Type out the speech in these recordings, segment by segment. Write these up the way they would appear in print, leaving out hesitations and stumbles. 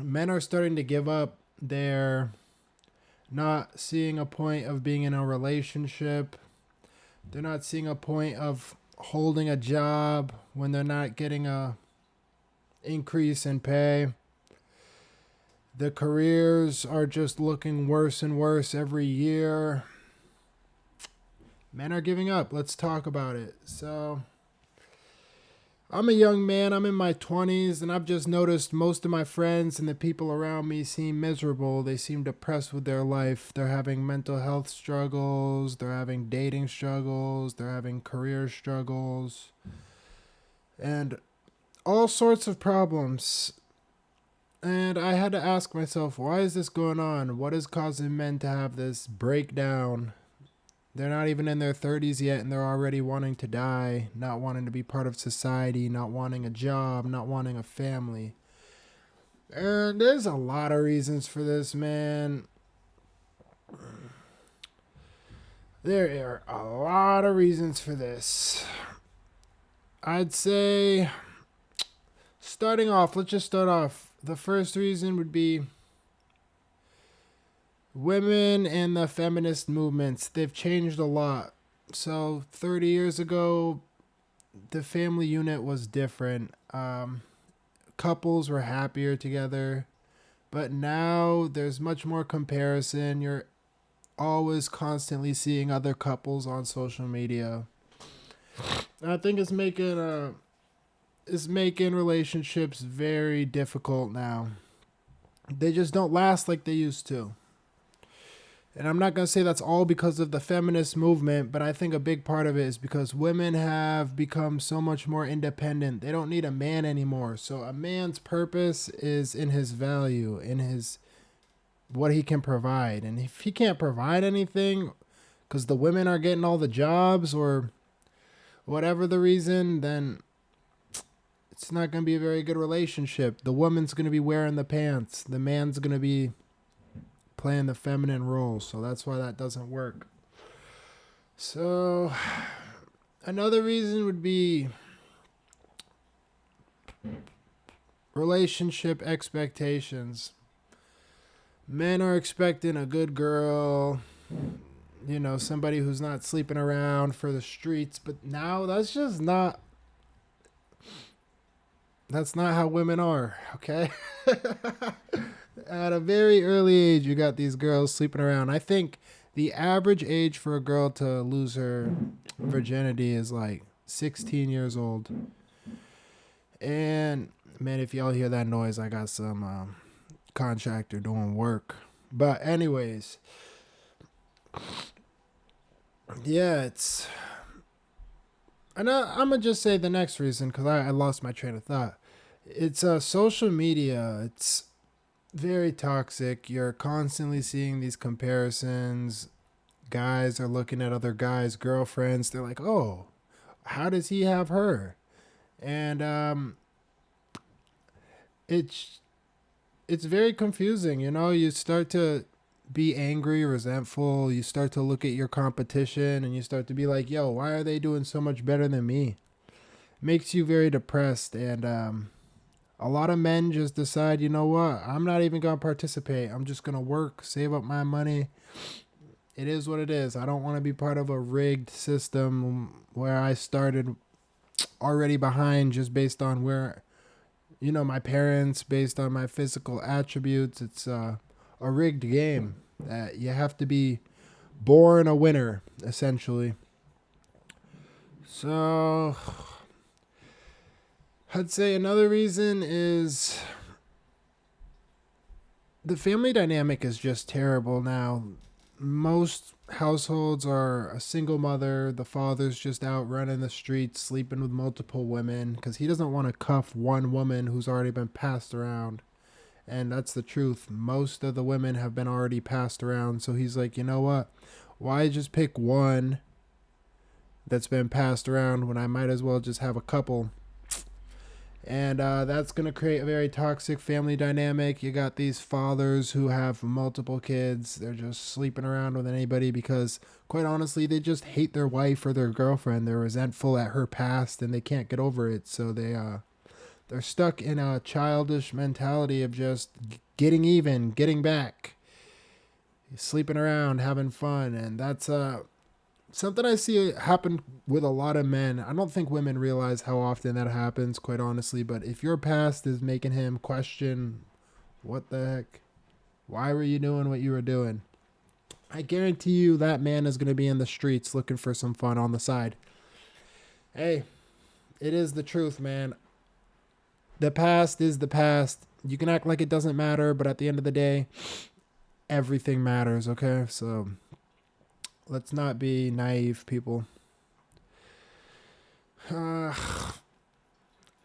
Men are starting to give up. They're not seeing a point of being in a relationship. They're not seeing a point of holding a job when they're not getting a increase in pay. The careers are just looking worse and worse every year. Men are giving up. Let's talk about it. So, I'm a young man. I'm in my 20s, and I've just noticed most of my friends and the people around me seem miserable. They seem depressed with their life. They're having mental health struggles. They're having dating struggles. They're having career struggles. And all sorts of problems. And I had to ask myself, why is this going on? What is causing men to have this breakdown? They're not even in their 30s yet, and they're already wanting to die, not wanting to be part of society, not wanting a job, not wanting a family. And there's a lot of reasons for this, man. There are a lot of reasons for this. I'd say, starting off, let's just start off. The first reason would be women and the feminist movements. They've changed a lot. So, 30 years ago, the family unit was different. Couples were happier together. But now there's much more comparison. You're always constantly seeing other couples on social media. I think it's making relationships very difficult now. They just don't last like they used to. And I'm not going to say that's all because of the feminist movement, but I think a big part of it is because women have become so much more independent. They don't need a man anymore. So a man's purpose is in his value, in his what he can provide. And if he can't provide anything because the women are getting all the jobs or whatever the reason, then it's not going to be a very good relationship. The woman's going to be wearing the pants. The man's going to be playing the feminine role. So that's why that doesn't work. So another reason would be relationship expectations. Men are expecting a good girl, somebody who's not sleeping around for the streets, but now that's not how women are, okay? At a very early age, you got these girls sleeping around. I think the average age for a girl to lose her virginity is like 16 years old. And man, if y'all hear that noise, I got some contractor doing work. But anyways, yeah, I'm gonna just say the next reason because I lost my train of thought. It's social media. It's very toxic. You're constantly seeing these comparisons. Guys are looking at other guys' girlfriends. They're like, oh, how does he have her? And it's it's very confusing. You start to be angry, resentful. You start to look at your competition, and you start to be like, yo, why are they doing so much better than me? Makes you very depressed, and a lot of men just decide, you know what, I'm not even going to participate. I'm just going to work, save up my money. It is what it is. I don't want to be part of a rigged system where I started already behind just based on where, my parents, based on my physical attributes. It's a rigged game that you have to be born a winner, essentially. So I'd say another reason is the family dynamic is just terrible now. Most households are a single mother. The father's just out running the streets, sleeping with multiple women because he doesn't want to cuff one woman who's already been passed around. And that's the truth. Most of the women have been already passed around. So he's like, you know what? Why just pick one that's been passed around when I might as well just have a couple? And that's going to create a very toxic family dynamic. You got these fathers who have multiple kids. They're just sleeping around with anybody because, quite honestly, they just hate their wife or their girlfriend. They're resentful at her past and they can't get over it. So They're stuck in a childish mentality of just getting even, getting back, sleeping around, having fun. And that's something I see happen with a lot of men. I don't think women realize how often that happens, quite honestly. But if your past is making him question, what the heck? Why were you doing what you were doing? I guarantee you that man is going to be in the streets looking for some fun on the side. Hey, it is the truth, man. The past is the past. You can act like it doesn't matter, but at the end of the day, everything matters, okay? So let's not be naive, people. Uh,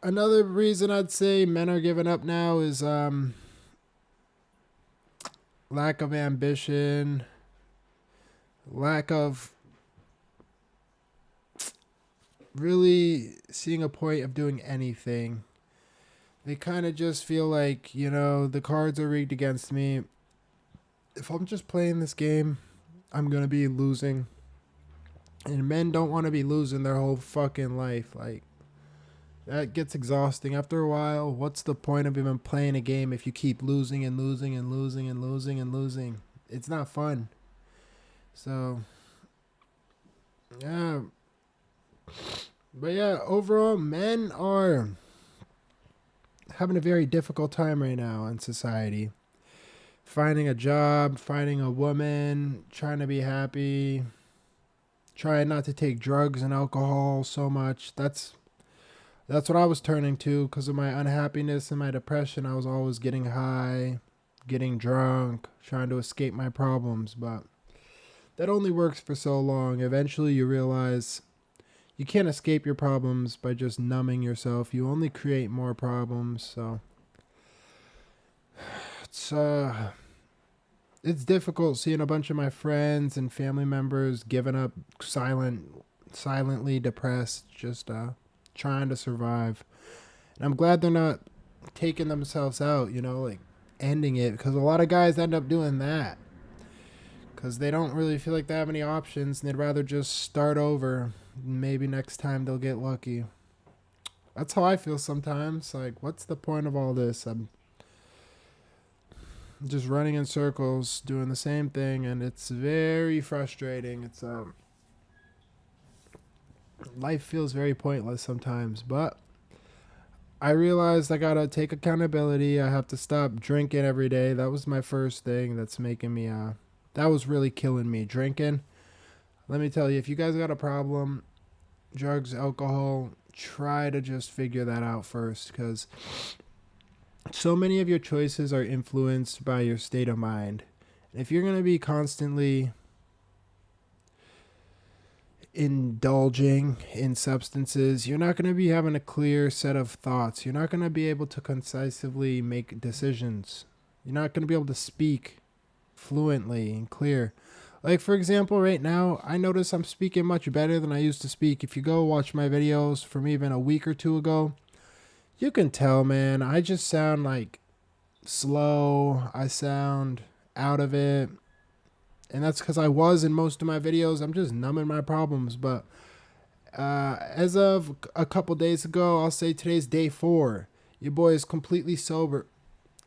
Another reason I'd say men are giving up now is lack of ambition, lack of really seeing a point of doing anything. They kind of just feel like, the cards are rigged against me. If I'm just playing this game, I'm going to be losing. And men don't want to be losing their whole fucking life. Like, that gets exhausting. After a while, what's the point of even playing a game if you keep losing and losing and losing and losing and losing? It's not fun. So, yeah. But yeah, overall, men are having a very difficult time right now in society. Finding a job, finding a woman, trying to be happy, trying not to take drugs and alcohol so much. That's what I was turning to because of my unhappiness and my depression. I was always getting high, getting drunk, trying to escape my problems. But that only works for so long. Eventually you realize you can't escape your problems by just numbing yourself. You only create more problems. So it's difficult seeing a bunch of my friends and family members giving up, silently depressed, just trying to survive. And I'm glad they're not taking themselves out, like ending it, because a lot of guys end up doing that because they don't really feel like they have any options and they'd rather just start over. Maybe next time they'll get lucky. That's how I feel sometimes. Like, what's the point of all this? I'm just running in circles, doing the same thing, and it's very frustrating. It's life feels very pointless sometimes, but I realized I gotta take accountability. I have to stop drinking every day. That was my first thing that's making me that was really killing me. Drinking. Let me tell you, if you guys got a problem, drugs, alcohol, try to just figure that out first, because so many of your choices are influenced by your state of mind. If you're going to be constantly indulging in substances, you're not going to be having a clear set of thoughts. You're not going to be able to concisely make decisions. You're not going to be able to speak fluently and clear. Like, for example, right now, I notice I'm speaking much better than I used to speak. If you go watch my videos from even a week or two ago, you can tell, man, I just sound like slow. I sound out of it. And that's because I was in most of my videos. I'm just numbing my problems. But as of a couple days ago, I'll say today's day 4. Your boy is completely sober.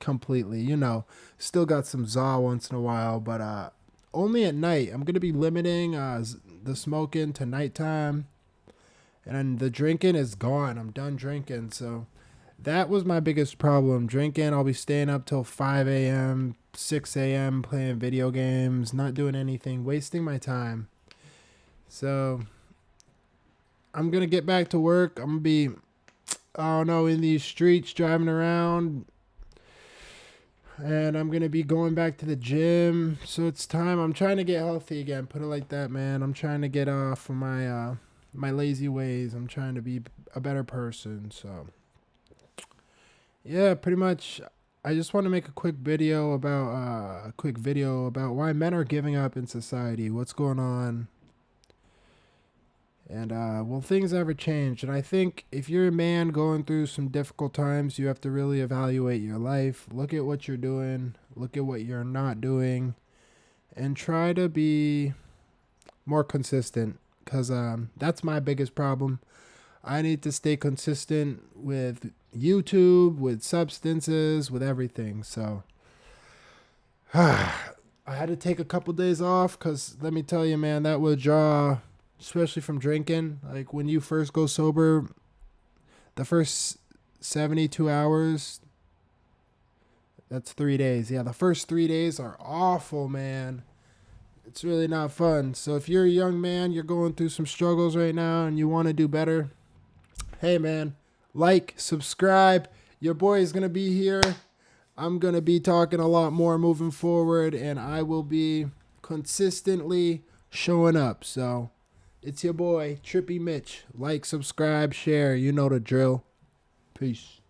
Completely, Still got some za once in a while, but only at night. I'm going to be limiting the smoking to nighttime. And then the drinking is gone. I'm done drinking. So that was my biggest problem. Drinking, I'll be staying up till 5 a.m., 6 a.m. playing video games, not doing anything, wasting my time. So I'm going to get back to work. I'm going to be, in these streets driving around. And I'm going to be going back to the gym. So it's time. I'm trying to get healthy again. Put it like that, man. I'm trying to get off of my lazy ways. I'm trying to be a better person. So yeah, pretty much. I just want to make a quick video about why men are giving up in society. What's going on? And will things ever change? And I think if you're a man going through some difficult times, you have to really evaluate your life. Look at what you're doing. Look at what you're not doing. And try to be more consistent. Because that's my biggest problem. I need to stay consistent with YouTube, with substances, with everything. So I had to take a couple days off because let me tell you, man, that withdrawal, especially from drinking, like when you first go sober, the first 72 hours, that's 3 days. Yeah, the first 3 days are awful, man. It's really not fun. So if you're a young man, you're going through some struggles right now and you want to do better, hey, man, like, subscribe. Your boy is going to be here. I'm going to be talking a lot more moving forward, and I will be consistently showing up. So it's your boy, Trippy Mitch. Like, subscribe, share. You know the drill. Peace.